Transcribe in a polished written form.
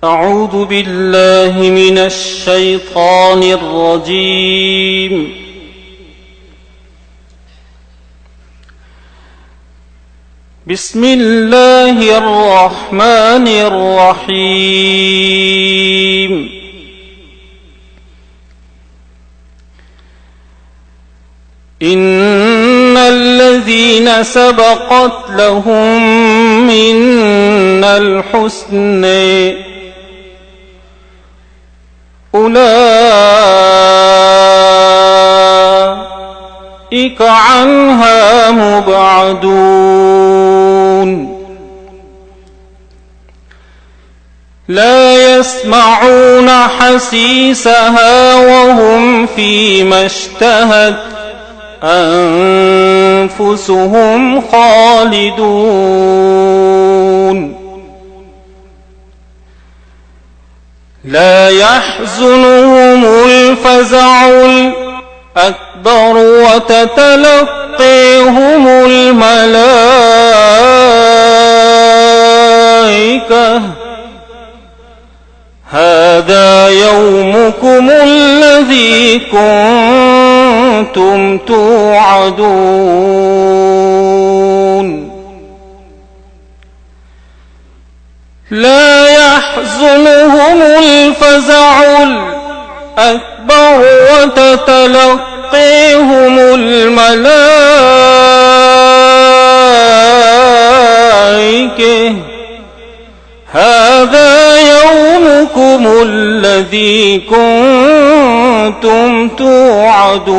أعوذ بالله من الشيطان الرجيم. بسم الله الرحمن الرحيم. إن الذين سبقت لهم منا الحسن أولئك عنها مبعدون. لا يسمعون حسيسها وهم فيما اشتهت أنفسهم خالدون. لا يحزنهم الفزع الأكبر وتتلقيهم الملائكة هذا يومكم الذي كنتم توعدون. لا يحزنهم الفزع الأكبر وتتلقيهم الملائكة هذا يومكم الذي كنتم توعدون.